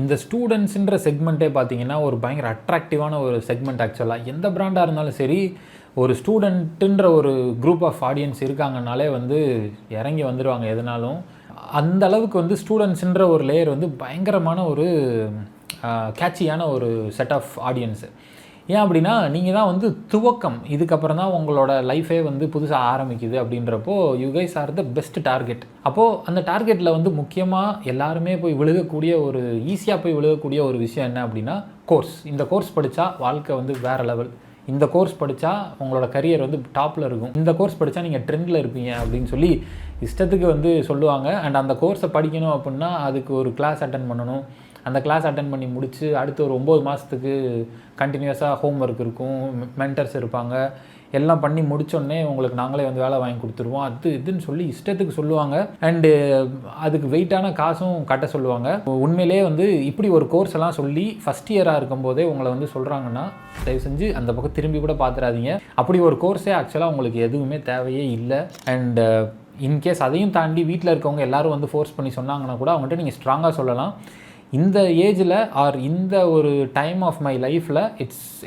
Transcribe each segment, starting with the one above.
இந்த ஸ்டூடெண்ட்ஸுன்ற செக்மெண்ட்டே பார்த்தீங்கன்னா ஒரு பயங்கர அட்ராக்டிவான ஒரு செக்மெண்ட். ஆக்சுவலாக எந்த பிராண்டாக இருந்தாலும் சரி, ஒரு ஸ்டூடெண்ட்டுன்ற ஒரு குரூப் ஆஃப் ஆடியன்ஸ் இருக்காங்கனாலே வந்து இறங்கி வந்துடுவாங்க எதுனாலும். அந்த அளவுக்கு வந்து ஸ்டூடெண்ட்ஸுன்ற ஒரு லேயர் வந்து பயங்கரமான ஒரு கேட்சியான ஒரு செட் ஆஃப் ஆடியன்ஸு. ஏன் அப்படின்னா, நீங்கள் தான் வந்து துவக்கம், இதுக்கப்புறம் தான் உங்களோட லைஃபே வந்து புதுசாக ஆரம்பிக்குது. அப்படின்றப்போ you guys are the best target. அப்போது அந்த டார்கெட்டில் வந்து முக்கியமாக எல்லாருமே போய் விழுகக்கூடிய ஒரு ஈஸியாக போய் விழுகக்கூடிய ஒரு விஷயம் என்ன அப்படின்னா, கோர்ஸ். இந்த கோர்ஸ் படித்தா வாழ்க்கை வந்து வேறு லெவல், இந்த கோர்ஸ் படித்தா உங்களோட கரியர் வந்து டாப்பில் இருக்கும், இந்த கோர்ஸ் படித்தா நீங்கள் ட்ரெண்டில் இருப்பீங்க அப்படின்னு சொல்லி இஷ்டத்துக்கு வந்து சொல்லுவாங்க. அண்ட் அந்த கோர்ஸை படிக்கணும் அப்படின்னா அதுக்கு ஒரு கிளாஸ் அட்டன் பண்ணணும். அந்த கிளாஸ் அட்டன் பண்ணி முடித்து அடுத்து ஒரு 9 மாதத்துக்கு கண்டினியூஸாக ஹோம் ஒர்க் இருக்கும், மென்டர்ஸ் இருப்பாங்க. எல்லாம் பண்ணி முடித்தோடனே உங்களுக்கு நாங்களே வந்து வேலை வாங்கி கொடுத்துருவோம், அது இதுன்னு சொல்லி இஷ்டத்துக்கு சொல்லுவாங்க. அண்டு அதுக்கு வெயிட்டான காசும் கட்ட சொல்லுவாங்க. உண்மையிலே வந்து இப்படி ஒரு கோர்ஸ் எல்லாம் சொல்லி ஃபஸ்ட் இயராக இருக்கும்போதே உங்களை வந்து சொல்கிறாங்கன்னா, தயவு செஞ்சு அந்த பக்கம் திரும்பி கூட பார்த்துடாதீங்க. அப்படி ஒரு கோர்ஸே ஆக்சுவலாக உங்களுக்கு எதுவுமே தேவையே இல்லை. அண்டு இன்கேஸ் அதையும் தாண்டி வீட்டில் இருக்கவங்க எல்லோரும் வந்து ஃபோர்ஸ் பண்ணி சொன்னாங்கன்னா கூட அவங்கள்ட்ட நீங்கள் ஸ்ட்ராங்காக சொல்லலாம், இந்த ஏஜில் ஆர் இந்த ஒரு டைம் ஆஃப் மை லைஃப்பில்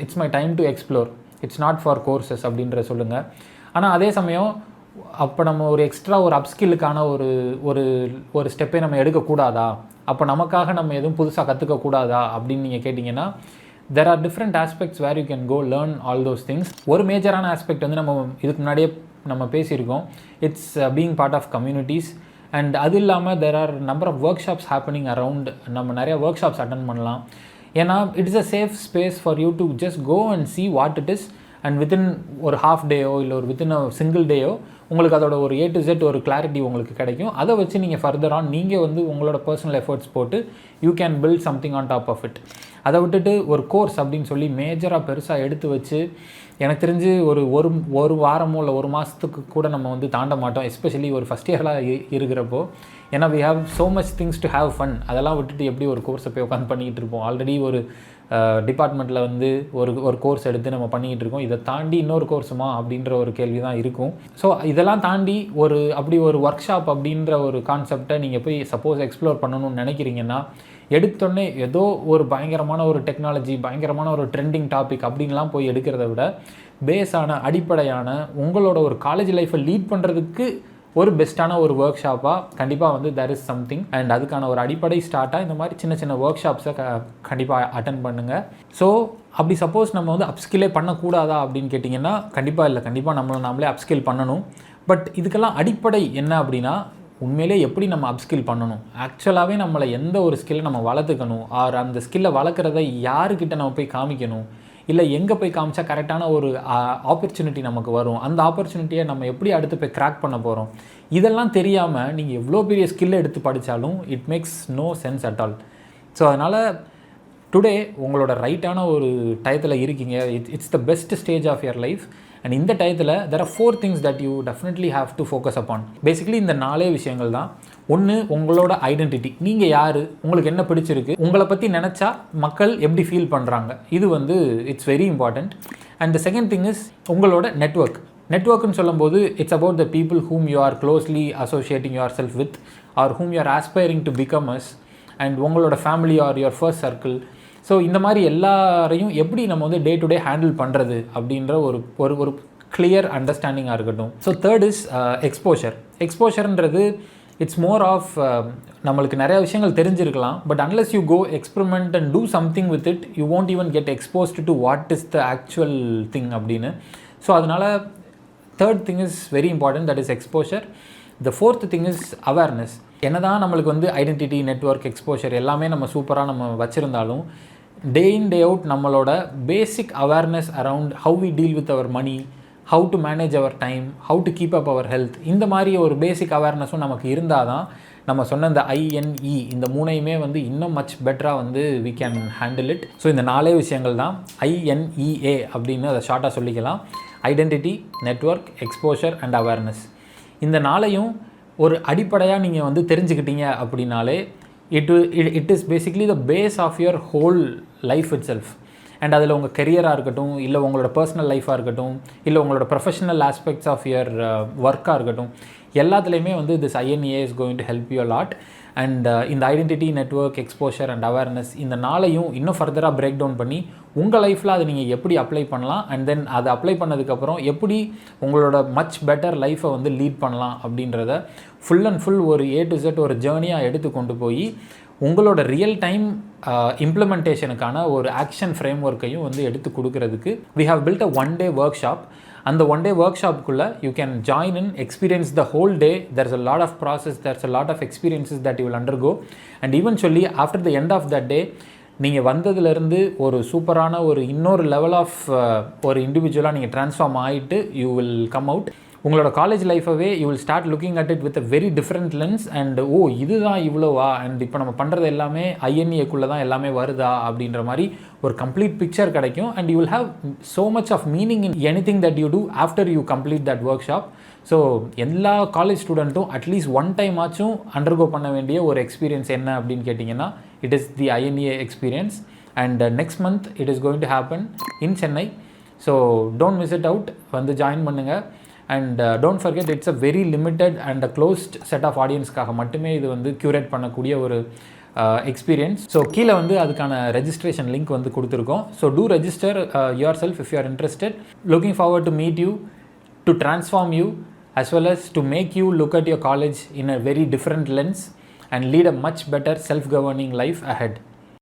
it's my time to explore, it's not for courses அப்படின்ற சொல்லுங்கள். ஆனால் அதே சமயம் அப்போ நம்ம ஒரு எக்ஸ்ட்ரா ஒரு அப்ஸ்கில்லுக்கான ஒரு ஒரு ஒரு ஸ்டெப்பை நம்ம எடுக்கக்கூடாதா, அப்போ நமக்காக நம்ம எதுவும் புதுசாக கற்றுக்கக்கூடாதா அப்படின்னு நீங்கள் கேட்டிங்கன்னா, there are different aspects where you can go learn all those things. ஒரு மேஜரான ஆஸ்பெக்ட் வந்து நம்ம இதுக்கு முன்னாடியே நம்ம பேசியிருக்கோம், it's being part of communities. And அது இல்லாமல் there are number of workshops happening around. நம்ம நிறைய ஒர்க் ஷாப்ஸ் அட்டன் பண்ணலாம். ஏன்னா it is a safe space for you to just go and see what it is. And within ஒரு half டேயோ இல்லை ஒரு வித்தின் அ சிங்கிள் டேயோ உங்களுக்கு அதோட ஒரு A to Z ஒரு கிளாரிட்டி உங்களுக்கு கிடைக்கும். அதை வச்சு நீங்கள் ஃபர்தர் ஆன் நீங்கள் வந்து உங்களோட பர்சனல் எஃபர்ட்ஸ் போட்டு you can build something on top of it. அதை விட்டுட்டு ஒரு கோர்ஸ் அப்படின்னு சொல்லி மேஜராக பெருசாக எடுத்து வச்சு எனக்கு தெரிஞ்சு ஒரு வாரமோ இல்லை ஒரு மாதத்துக்கு கூட நம்ம வந்து தாண்ட மாட்டோம், எஸ்பெஷலி ஒரு ஃபஸ்ட் இயர்லாம் இருக்கிறப்போ. ஏன்னா we have so much things to have fun. அதெல்லாம் விட்டுட்டு எப்படி ஒரு கோர்ஸை போய் உட்காந்து பண்ணிக்கிட்டு இருப்போம். ஆல்ரெடி ஒரு டிபார்ட்மெண்ட்டில் வந்து ஒரு கோர்ஸ் எடுத்து நம்ம பண்ணிக்கிட்டு இருக்கோம், இதை தாண்டி இன்னொரு கோர்ஸுமா அப்படின்ற ஒரு கேள்வி தான் இருக்கும். ஸோ இதெல்லாம் தாண்டி அப்படி ஒரு ஒர்க் ஷாப் அப்படின்ற ஒரு கான்செப்டை நீங்கள் போய் சப்போஸ் எக்ஸ்ப்ளோர் பண்ணணும்னு நினைக்கிறீங்கன்னா, எடுத்தோடனே ஏதோ ஒரு பயங்கரமான ஒரு டெக்னாலஜி, பயங்கரமான ஒரு ட்ரெண்டிங் டாபிக் அப்படின்லாம் போய் எடுக்கிறத விட பேஸான அடிப்படையான உங்களோட ஒரு காலேஜ் லைஃப்பை லீட் பண்ணுறதுக்கு ஒரு பெஸ்ட்டான ஒரு ஒர்க் ஷாப்பாக கண்டிப்பாக வந்து தேர் இஸ் சம்திங். அண்ட் அதுக்கான ஒரு அடிப்படை ஸ்டார்ட்டாக இந்த மாதிரி சின்ன சின்ன ஒர்க் ஷாப்ஸை கண்டிப்பாக அட்டன் பண்ணுங்கள். ஸோ அப்படி சப்போஸ் நம்ம வந்து அப்ஸ்கில்லே பண்ணக்கூடாதா அப்படின்னு கேட்டிங்கன்னா, கண்டிப்பாக இல்லை, கண்டிப்பாக நம்மளே அப்ஸ்கில் பண்ணணும். பட் இதுக்கெல்லாம் அடிப்படை என்ன அப்படின்னா, உண்மையிலே எப்படி நம்ம அப்ஸ்கில் பண்ணணும், ஆக்சுவலாகவே நம்மளை எந்த ஒரு ஸ்கில்லை நம்ம வளர்த்துக்கணும், ஆர் அந்த ஸ்கில்லை வளர்க்குறத யாருக்கிட்ட நம்ம போய் காமிக்கணும், இல்லை எங்கே போய் காமிச்சா கரெக்டான ஒரு ஆப்பர்ச்சுனிட்டி நமக்கு வரும், அந்த ஆப்பர்ச்சுனிட்டியை நம்ம எப்படி அடுத்து போய் கிராக் பண்ண போகிறோம், இதெல்லாம் தெரியாமல் நீங்கள் எவ்வளோ பெரிய ஸ்கில்லை எடுத்து படித்தாலும் it makes no sense at all. So அதனால் டுடே உங்களோட ரைட்டான ஒரு டயத்தில் இருக்கீங்க, it's the best stage of your life. And இந்த டயத்தில் there are 4 things that you definitely have to focus upon. Basically இந்த 4 விஷயங்கள் தான். ஒன்று, உங்களோட ஐடென்டிட்டி, நீங்கள் யார், உங்களுக்கு என்ன பிடிச்சிருக்கு, உங்களை பற்றி நினச்சா மக்கள் எப்படி ஃபீல் பண்ணுறாங்க, இது வந்து it's very important. And the second thing is உங்களோட நெட்வொர்க்குன்னு சொல்லும்போது it's about the people whom you are closely associating yourself with or whom you are aspiring to become as, and உங்களோட family are your first circle. So இந்த மாதிரி எல்லாரையும் எப்படி நம்ம வந்து day to day handle பண்ணுறது அப்படின்ற ஒரு கிளியர் அண்டர்ஸ்டாண்டிங்காக இருக்கட்டும். ஸோ தேர்ட் இஸ் எக்ஸ்போஷர்ன்றது இட்ஸ் மோர் ஆஃப் நம்மளுக்கு நிறைய விஷயங்கள் தெரிஞ்சிருக்கலாம், but unless you go experiment and do something with it you won't even get exposed to what is the actual thing அப்படின்னு. ஸோ அதனால் third thing is very important, that is exposure. The fourth thing is awareness. என்ன தான் நம்மளுக்கு வந்து identity, network, exposure எல்லாமே நம்ம சூப்பராக நம்ம வச்சுருந்தாலும் டே இன் டே அவுட் நம்மளோட basic awareness around how we deal with our money, how to manage our time, how to keep up our health, இந்த மாதிரி ஒரு பேசிக் அவேர்னஸும் நமக்கு இருந்தால் தான் நம்ம சொன்ன இந்த INE இந்த 3யுமே வந்து இன்னும் மச் பெட்டராக வந்து we can handle it. So இந்த 4 விஷயங்கள் தான் INEA அப்படின்னு அதை ஷார்ட்டாக சொல்லிக்கலாம். Identity, network, exposure and awareness. இந்த 4யும் ஒரு அடிப்படையாக நீங்கள் வந்து தெரிஞ்சுக்கிட்டீங்க அப்படின்னாலே it is basically the base of your whole life itself. And அதில் உங்கள் கெரியராக இருக்கட்டும், இல்லை உங்களோட பர்சனல் லைஃபாக இருக்கட்டும், இல்லை உங்களோட ப்ரொஃபஷனல் ஆஸ்பெக்ட்ஸ் ஆஃப் யுவர் ஒர்க்காக இருக்கட்டும், எல்லாத்துலேயுமே வந்து this INEA is going to help you a lot. And இந்த identity network exposure and awareness இந்த நாளையும் இன்னும் ஃபர்தராக பிரேக் டவுன் பண்ணி உங்கள் லைஃப்பில் அதை நீங்கள் எப்படி அப்ளை பண்ணலாம் அண்ட் தென் அதை அப்ளை பண்ணதுக்கப்புறம் எப்படி உங்களோட மச் பெட்டர் லைஃப்பை வந்து லீட் பண்ணலாம் அப்படின்றத ஃபுல் அண்ட் ஃபுல் ஒரு A to Z ஒரு ஜேர்னியாக எடுத்து கொண்டு போய் உங்களோட ரியல் டைம் இம்ப்ளிமெண்டேஷனுக்கான ஒரு ஆக்ஷன் ஃப்ரேம் ஒர்க்கையும் வந்து எடுத்து கொடுக்கறதுக்கு we have built a one-day workshop. அந்த ஒன் டே ஒர்க் ஷாப்புக்குள்ளே you can join in experience the whole day. there's a lot of process, there's a lot of experiences that you will undergo and eventually after the end of that day நீங்கள் வந்ததுலேருந்து ஒரு சூப்பரான ஒரு இன்னொரு level of ஒரு இண்டிவிஜுவலாக நீங்கள் transform ஆகிட்டு யூ வில் கம் அவுட். உங்களோட காலேஜ் லைஃபவே you will start looking at it with a very different lens and oh இதுதான் இவ்வளோவா அண்ட் இப்போ நம்ம பண்ணுறது எல்லாமே INEAக்குள்ளே தான் எல்லாமே வருதா அப்படின்ற மாதிரி ஒரு கம்ப்ளீட் பிக்சர் கிடைக்கும். And you will have so much of meaning in anything that you do after you complete that workshop. So எல்லா காலேஜ் ஸ்டூடெண்ட்டும் அட்லீஸ்ட் ஒன் டைம் ஆச்சும் அண்டர்கோ பண்ண வேண்டிய ஒரு எக்ஸ்பீரியன்ஸ் என்ன அப்படின்னு கேட்டிங்கன்னா it is the INEA experience. And next month it is going to happen in Chennai. So don't miss it out, வந்து ஜாயின் பண்ணுங்கள். And don't forget it's a very limited and a closed set of ஆடியன்ஸ்க்காக மட்டுமே இது வந்து curate பண்ணக்கூடிய ஒரு experience. So கீழே வந்து அதுக்கான ரெஜிஸ்ட்ரேஷன் லிங்க் வந்து கொடுத்துருக்கோம். So do register yourself if you are interested. Looking forward to meet you, to transform you as well as to make you look at your college in a very different lens and lead a much better self-governing life ahead.